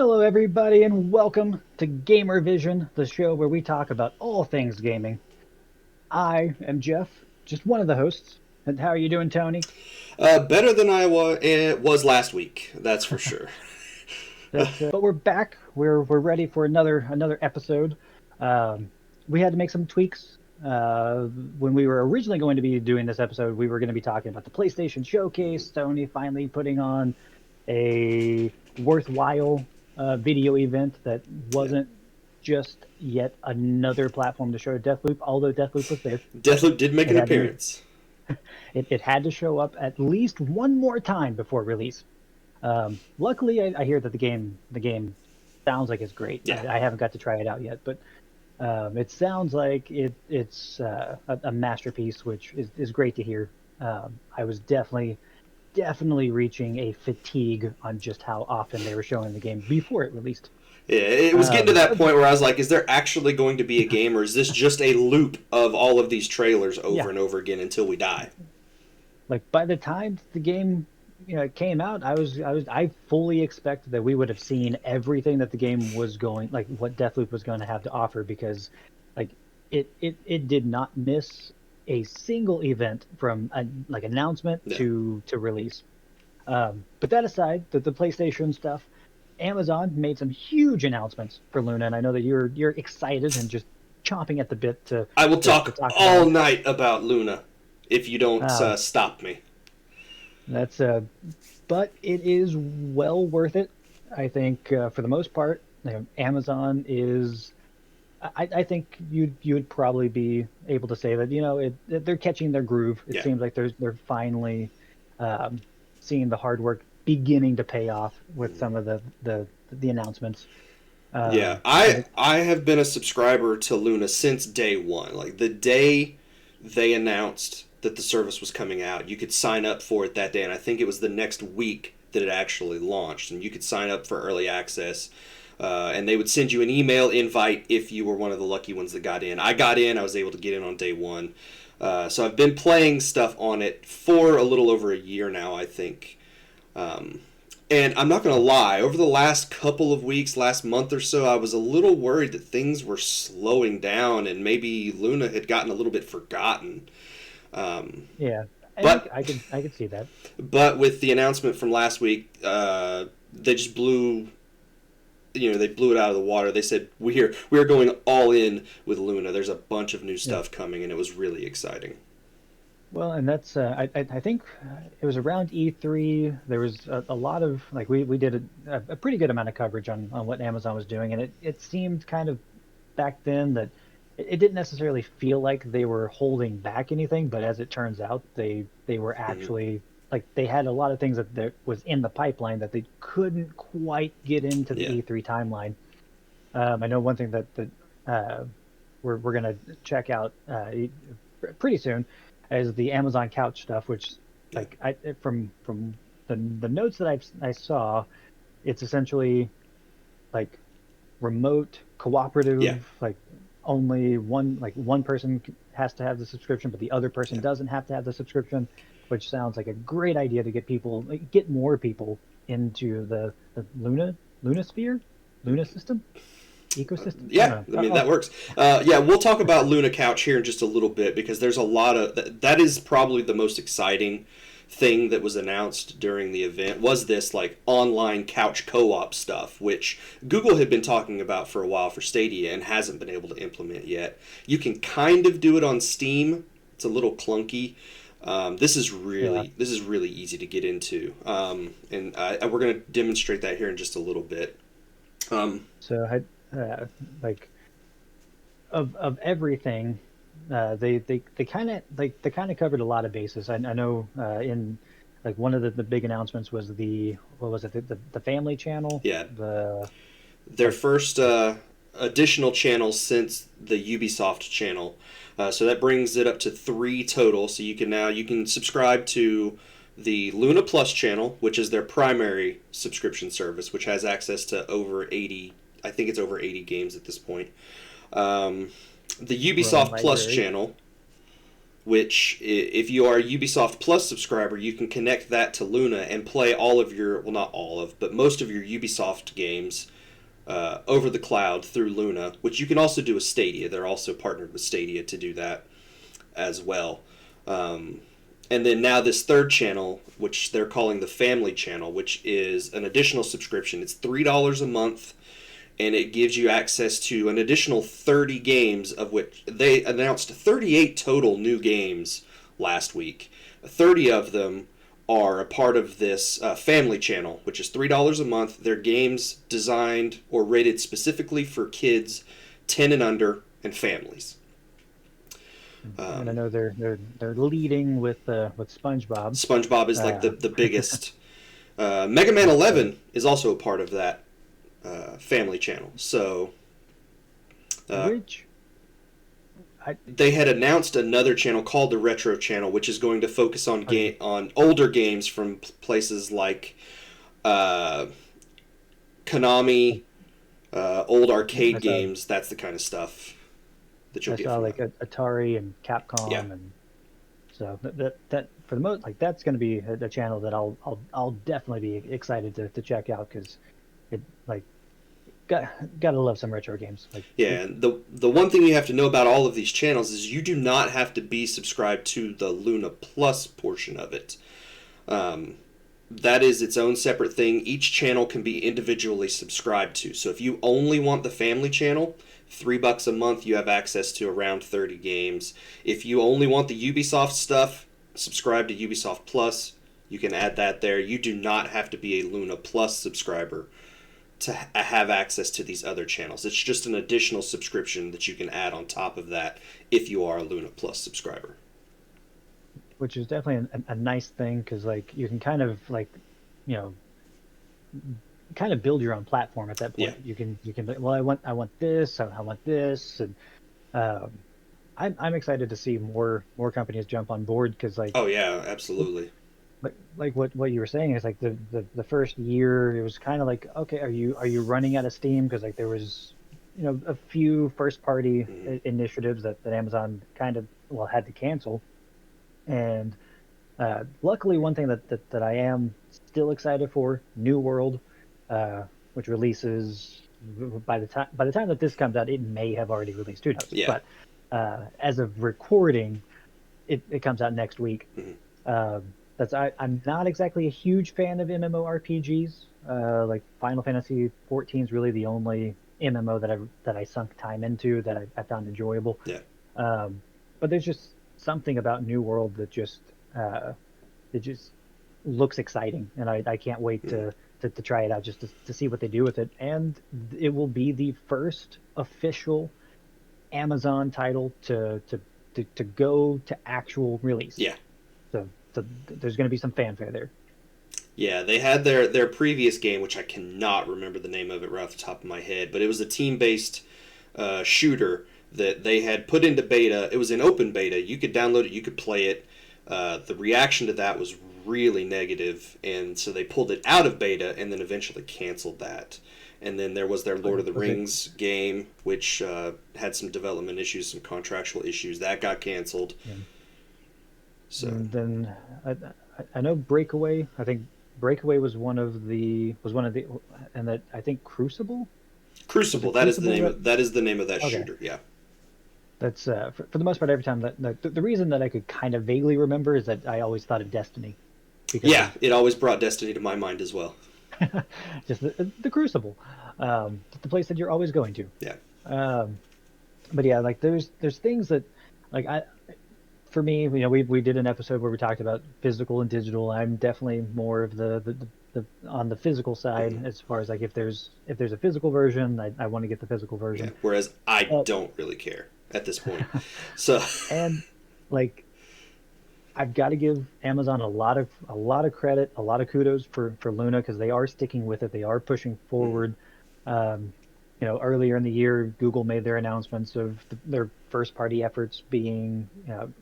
Hello, everybody, and welcome to GamerVision, the show where we talk about all things gaming. I am Jeff, just one of the hosts. And how are you doing, Tony? Better than was last week. That's for sure. But we're back. We're ready for another episode. Um, we had to make some tweaks. When we were originally going to be doing this episode, we were going to be talking about the PlayStation Showcase. Sony finally putting on a worthwhile video event that Yeah. wasn't just yet another platform to show Deathloop. Although Deathloop was there, Deathloop did make it an had to make appearance. it had to show up at least one more time before release. Luckily, I hear that the game sounds like it's great. Yeah. I haven't got to try it out yet, but it sounds like it's a masterpiece, which is great to hear. I was definitely reaching a fatigue on just how often they were showing the game before it released. Yeah, it was getting to that point where I was like, is there actually going to be a game, or is this just a loop of all of these trailers over Yeah, and over again until we die? like by the time the game came out, I fully expected that we would have seen everything that the game was going, like what Deathloop was going to have to offer, because like it did not miss a single event from like announcement Yeah. to release. But that aside, the PlayStation stuff, Amazon made some huge announcements for Luna, and I know that you're excited and just chomping at the bit I will to talk talk about all it. night about Luna if you don't Um, stop me. that's but it is well worth it. I think for the most part, Amazon is. I think you would probably be able to say that they're catching their groove. It Yeah. seems like they're finally um, seeing the hard work beginning to pay off with some of the announcements. Yeah, And I have been a subscriber to Luna since day one. Like the day they announced that the service was coming out, you could sign up for it that day, and I think it was the next week that it actually launched, and you could sign up for early access. And they would send you an email invite if you were one of the lucky ones that got in. I got in. I was able to get in on day one. So I've been playing stuff on it for a little over a year now, I think. Um, and I'm not going to lie, over the last couple of weeks, last month or so, I was a little worried that things were slowing down and maybe Luna had gotten a little bit forgotten. Um, yeah, and I, but I could I could see that. but with the announcement from last week, they just they blew it out of the water. They said we are going all in with Luna. There's a bunch of new Yeah. stuff coming, and it was really exciting. Well, and that's I think it was around E3. There was a lot of like we did a pretty good amount of coverage on what Amazon was doing, and it seemed kind of back then that it didn't necessarily feel like they were holding back anything, but as it turns out, they were Hmm. actually like they had a lot of things that was in the pipeline that they couldn't quite get into the Yeah, E3 timeline. I know one thing that uh, we're gonna check out pretty soon is the Amazon Couch stuff, which yeah, like from the notes that I saw, it's essentially like remote yeah, cooperative, like only one person has to have the subscription, but the other person yeah. doesn't have to have the subscription, which sounds like a great idea to get more people into the Luna sphere, Luna system, ecosystem. I Yeah, don't I know. mean that works. Yeah, we'll talk about Luna Couch here in just a little bit because there's a lot of that is probably the most exciting thing that was announced during the event was this like online couch co-op stuff, which Google had been talking about for a while for Stadia and hasn't been able to implement yet. You can kind of do it on Steam. It's a little clunky. Yeah. This is really easy to get into, and we're going to demonstrate that here in just a little bit. Um, So like of everything, they kind of covered a lot of bases. I know in like one of the big announcements was the what was it the family channel, yeah, the their like first like additional channel since the Ubisoft channel. So that brings it up to three total. So you can subscribe to the Luna Plus channel, which is their primary subscription service, which has access to over 80. I think it's over 80 games at this point. Um, the growing Ubisoft Plus library. channel, which if you are a Ubisoft Plus subscriber, you can connect that to Luna and play all of your, well, not all of, but most of your Ubisoft games over the cloud through Luna, which you can also do with Stadia. They're also partnered with Stadia to do that as well. And then now this third channel, which they're calling the Family Channel, which is an additional subscription. It's $3 a month, and it gives you access to an additional 30 games, of which they announced 38 total new games last week. 30 of them are a part of this Family Channel, which is $3 a month. They're games designed or rated specifically for kids 10 and under and families. And I know they're leading with SpongeBob. SpongeBob is like the biggest. Mega Man 11 is also a part of that Family Channel. So, they had announced another channel called the Retro Channel, which is going to focus on on older games from places like Konami, old arcade games. That's the kind of stuff that you'll get. I saw like Atari and Capcom, and so that for the most, like, that's going to be a channel that I'll definitely be excited to check out, because it, like, gotta love some retro games. Like, and the one thing you have to know about all of these channels is you do not have to be subscribed to the Luna Plus portion of it. That is its own separate thing. Each channel can be individually subscribed to. So if you only want the Family Channel, $3 a month, you have access to around 30 games. If you only want the Ubisoft stuff, subscribe to Ubisoft Plus. You can add that there. You do not have to be a Luna Plus subscriber to have access to these other channels. It's just an additional subscription that you can add on top of that if you are a Luna Plus subscriber. Which is definitely a nice thing, because, like, you can kind of, like, you know, kind of build your own platform at that point. You can well, I want this, I want this, and I'm excited to see more companies jump on board, because, like, oh yeah, absolutely. Like what you were saying is, like, the first year it was kind of like, okay, are you running out of steam, because, like, there was, you know, a few first party initiatives that Amazon kind of, well, had to cancel. And luckily, one thing that I am still excited for, New World, which releases by the time that this comes out, it may have already released. Who knows? Yeah. But as of recording, it comes out next week. I'm not exactly a huge fan of MMORPGs. Like, Final Fantasy 14 is really the only MMO that I sunk time into that I found enjoyable. Yeah. But there's just something about New World that just it just looks exciting, and I can't wait to try it out, just to see what they do with it. And it will be the first official Amazon title to go to actual release. Yeah. So there's going to be some fanfare there. Yeah, they had their previous game, which I cannot remember the name of it right off the top of my head, but it was a team-based shooter that they had put into beta. It was an open beta. You could download it, you could play it. The reaction to that was really negative, and so they pulled it out of beta and then eventually canceled that. And then there was their Lord of the Rings game, which had some development issues, some contractual issues. That got canceled. Yeah. So and then I know Breakaway. I think Breakaway was one of the, and that, I think Crucible. Crucible. That is the name. That is the name of that shooter. Yeah. That's for the most part, every time the reason that I could kind of vaguely remember is that I always thought of Destiny. Yeah, it always brought Destiny to my mind as well. Just the Crucible, the place that you're always going to. Yeah. But yeah, like, there's things that, like, for me, you know, we did an episode where we talked about physical and digital. I'm definitely more of the on the physical side, as far as, like, if there's a physical version, I want to get the physical version. Yeah, whereas I don't really care at this point. So and, like, I've got to give Amazon a lot of credit, a lot of kudos for Luna, because they are sticking with it. They are pushing forward. You know, earlier in the year, Google made their announcements of their first-party efforts being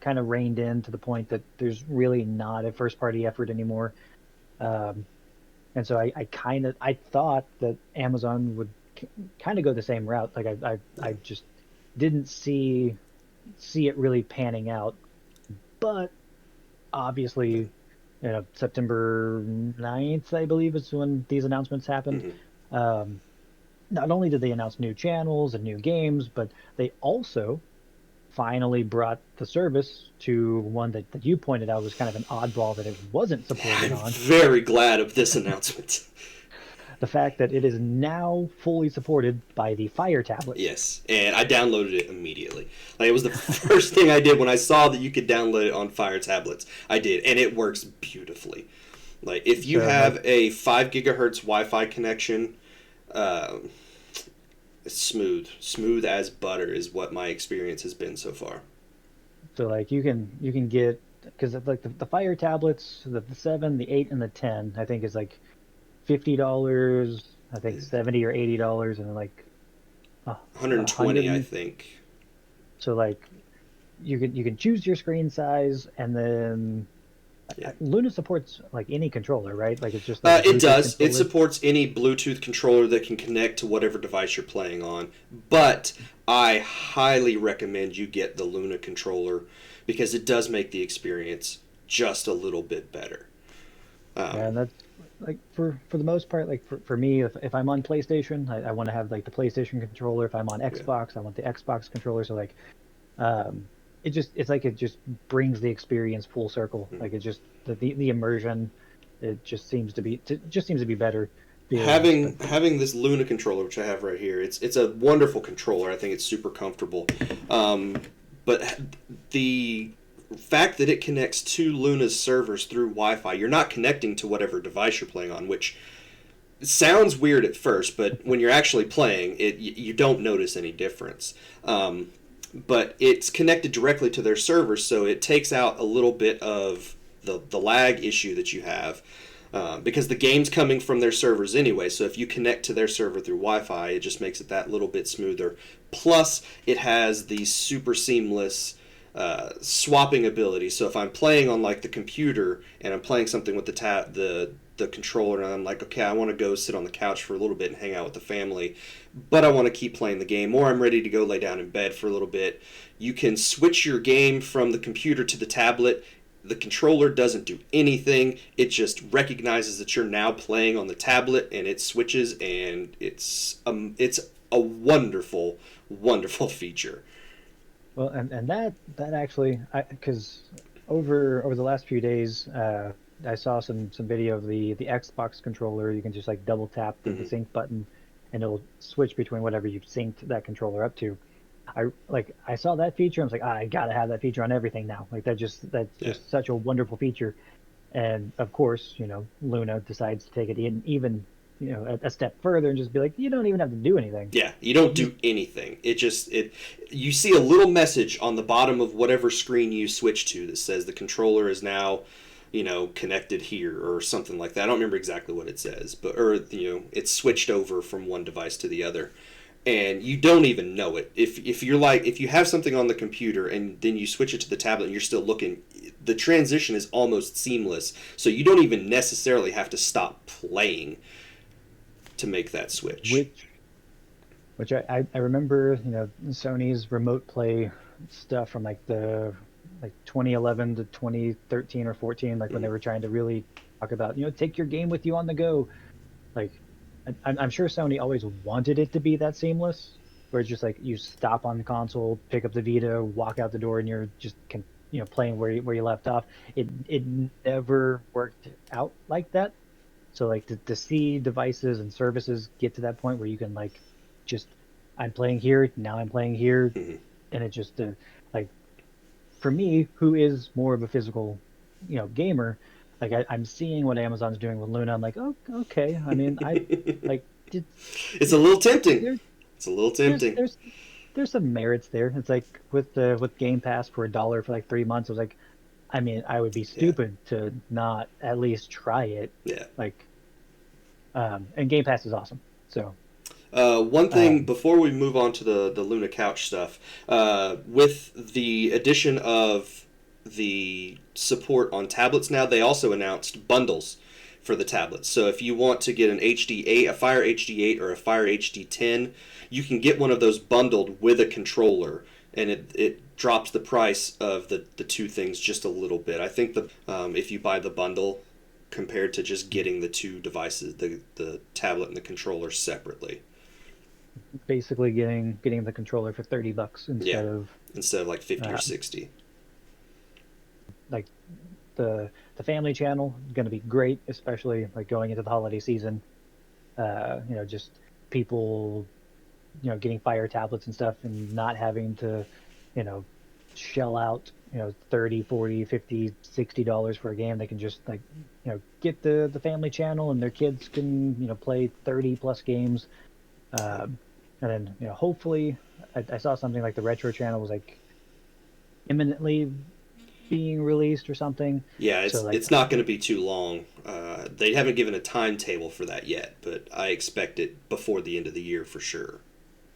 kind of reined in, to the point that there's really not a first-party effort anymore. And so I thought that Amazon would kind of go the same route. Like, I just didn't see it really panning out. But obviously, September 9th, I believe, is when these announcements happened. Hmm. Um, Not only did they announce new channels and new games, but they also finally brought the service to one that you pointed out was kind of an oddball that it wasn't supported I'm on. very glad of this announcement. The fact that it is now fully supported by the Fire tablets. Yes, and I downloaded it immediately. Like it was the first thing I did when I saw that you could download it on Fire tablets. I did, and it works beautifully. Like if you So like have a 5 gigahertz Wi-Fi connection, uh, it's smooth as butter is what my experience has been so far. like you can get, because like the Fire tablets, the 7, the 8, and the 10, I think is like $50. I think $70 or $80, and then like 120, I 100. think. So like you can choose your screen size, and then Yeah. Luna supports like any controller, right? Like it's just like a It Bluetooth does. It controller. supports any Bluetooth controller that can connect to whatever device you're playing on. But I highly recommend you get the Luna controller because it does make the experience just a little bit better. Yeah, Um, and that's like for the most part, like for me, if I'm on PlayStation, I want to have like the PlayStation controller. If I'm on yeah. Xbox, I want the Xbox controller. So like um it just brings the experience full circle. Hmm. Like it just the immersion, it just seems to be better feeling. But Having this Luna controller, which I have right here, it's a wonderful controller. I think it's super comfortable. But the fact that it connects to Luna's servers through Wi-Fi, you're not connecting to whatever device you're playing on, which sounds weird at first, but when you're actually playing it, you don't notice any difference. But it's connected directly to their servers, so it takes out a little bit of the lag issue that you have. Because the game's coming from their servers anyway, so if you connect to their server through Wi-Fi, it just makes it that little bit smoother. Plus, it has the super seamless swapping ability. So if I'm playing on like the computer and I'm playing something with the controller, and I'm like, okay, I want to go sit on the couch for a little bit and hang out with the family, but I want to keep playing the game, or I'm ready to go lay down in bed for a little bit, you can switch your game from the computer to the tablet. The controller doesn't do anything. It just recognizes that you're now playing on the tablet, and it switches, and it's a wonderful, wonderful feature. well, and that actually, because over the last few days, I saw some video of the Xbox controller. You can just like double tap the Hmm. sync button, and it'll switch between whatever you've synced that controller up to. I saw that feature. I was like, I gotta have that feature on everything now. Like that's Yeah. just such a wonderful feature. And of course, Luna decides to take it even a step further and just be like, you don't even have to do anything. Yeah, you don't You do anything. It you see a little message on the bottom of whatever screen you switch to that says the controller is now, connected here or something like that. I don't remember exactly what it says, but or it's switched over from one device to the other. And you don't even know it. If you're like if you have something on the computer and then you switch it to the tablet and you're still looking, the transition is almost seamless. So you don't even necessarily have to stop playing to make that switch. which which I remember, Sony's remote play stuff from like the like 2011 to 2013 or 14, like when they Mm-hmm. were trying to really talk about, take your game with you on the go. Like I'm sure Sony always wanted it to be that seamless, where it's just like you stop on the console, pick up the Vita, walk out the door, and you're just playing where you left off. It never worked out like that. So like to see devices and services get to that point where you can like just I'm playing here now, I'm playing here, Mm-hmm. and it just like for me, who is more of a physical, gamer, like I'm seeing what Amazon's doing with Luna. I'm like, oh, okay. I mean, I like did, It's a little tempting. there, It's a little there's tempting. there's there's some merits there. It's like with Game Pass for $1 for like 3 months. I was like, I mean, I would be Yeah, stupid to not at least try it. yeah. Like, and Game Pass is awesome. So, One thing um, before we move on to the Luna Couch stuff, with the addition of the support on tablets now, they also announced bundles for the tablets. So if you want to get an HD8, a Fire HD8, or a Fire HD10, you can get one of those bundled with a controller. and it drops the price of the two things just a little bit. I think if you buy the bundle compared to just getting the two devices, the tablet and the controller separately. Basically, getting the controller for $30 instead of like 50 or uh, 60. like the family channel is going to be great, especially like going into the holiday season. Just people, getting Fire tablets and stuff and not having to, you know, shell out, 30, 40, 50, $60 for a game. They can just like, get the family channel and their kids can, play 30 plus games. And then, hopefully I saw something like the retro channel was like imminently being released or something. Yeah, So like, it's not going to be too long. They haven't given a timetable for that yet, but I expect it before the end of the year for sure.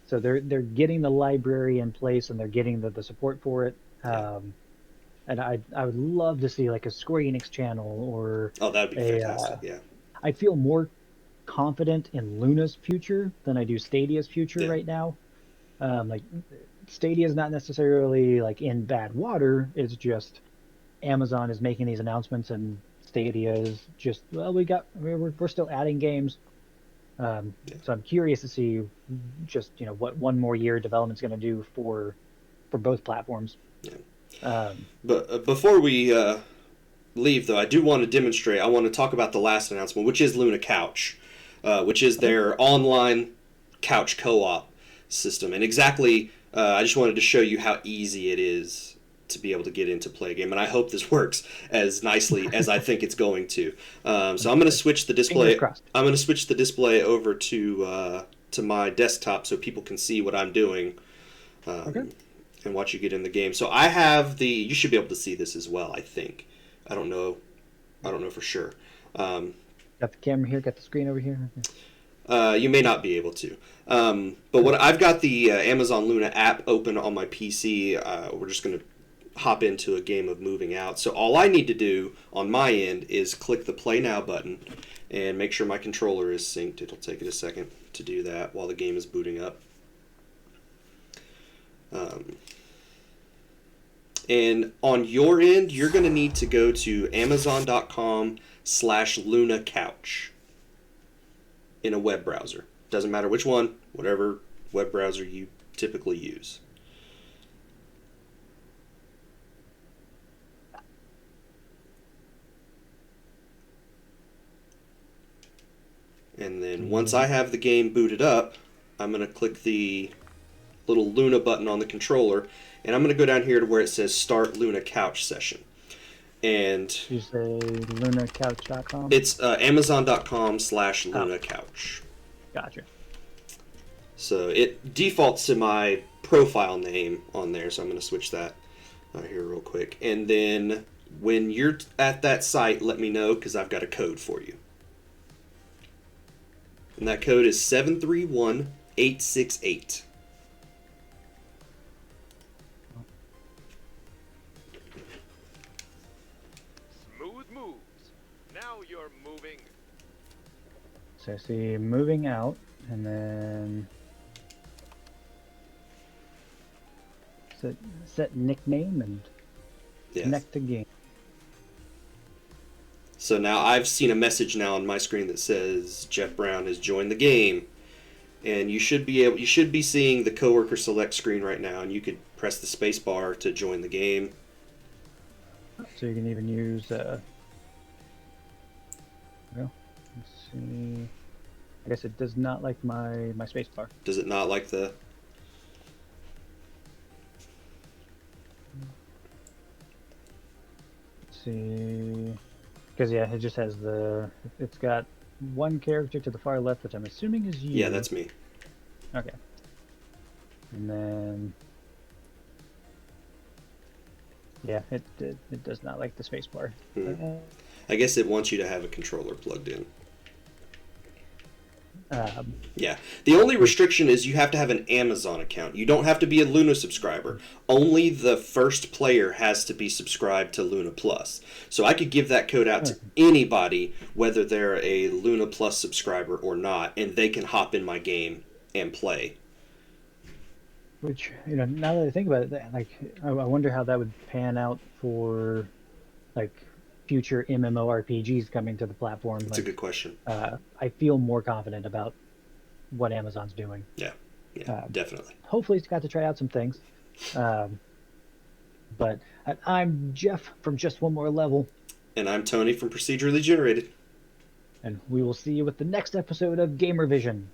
so they're getting the library in place and they're getting the support for it. Yeah. And I would love to see like a Square Enix channel or Oh, that would be a. fantastic. Yeah. I feel more confident in Luna's future than I do Stadia's future Yeah. right now. Like Stadia is not necessarily like in bad water. It's just Amazon is making these announcements and Stadia is just, well, we're still adding games. Yeah. So I'm curious to see just what one more year development's going to do for both platforms. Yeah. Um, But before we leave, though, I do want to demonstrate. I want to talk about the last announcement, which is Luna Couch, which is their online couch co-op system. And exactly, I just wanted to show you how easy it is to be able to get into play a game. And I hope this works as nicely as I think it's going to. So I'm going to switch the display. I'm going to switch the display over to my desktop so people can see what I'm doing. Okay. And watch you get in the game. So I have you should be able to see this as well, I think. I don't know for sure. Got the camera here, got the screen over here. You may not be able to. But what I've got the Amazon Luna app open on my PC. We're just going to hop into a game of Moving Out. So all I need to do on my end is click the Play Now button and make sure my controller is synced. It'll take it a second to do that while the game is booting up. And on your end, you're going to need to go to amazon.com/LunaCouch in a web browser. Doesn't matter which one, whatever web browser you typically use. And then once I have the game booted up, I'm going to click the little Luna button on the controller, and I'm going to go down here to where it says Start Luna Couch Session. And you say lunacouch.com? It's amazon.com/LunaCouch. Gotcha. So it defaults to my profile name on there, so I'm going to switch that here real quick. And then when you're at that site, let me know because I've got a code for you. And that code is 731868. You're moving. So I see moving out, and then set nickname and connect to game. So now I've seen a message now on my screen that says Jeff Brown has joined the game, and you should be seeing the coworker select screen right now, and you could press the space bar to join the game. So you can even use. Well, let's see. I guess it does not like my space bar. Does it not like the? Let's see. Because yeah, it just has it's got one character to the far left, which I'm assuming is you. Yeah, that's me. Okay. And then. Yeah, it does not like the space bar. I guess it wants you to have a controller plugged in. Yeah. The only restriction is you have to have an Amazon account. You don't have to be a Luna subscriber. Only the first player has to be subscribed to Luna Plus. So I could give that code out to anybody, whether they're a Luna Plus subscriber or not, and they can hop in my game and play. Which, now that I think about it, like I wonder how that would pan out for like future MMORPGs coming to the platform. That's a good Like, question. I feel more confident about what Amazon's doing. Yeah, definitely. Hopefully, it's got to try out some things. Um, but I'm Jeff from Just One More Level. And I'm Tony from Procedurally Generated. And we will see you with the next episode of GamerVision.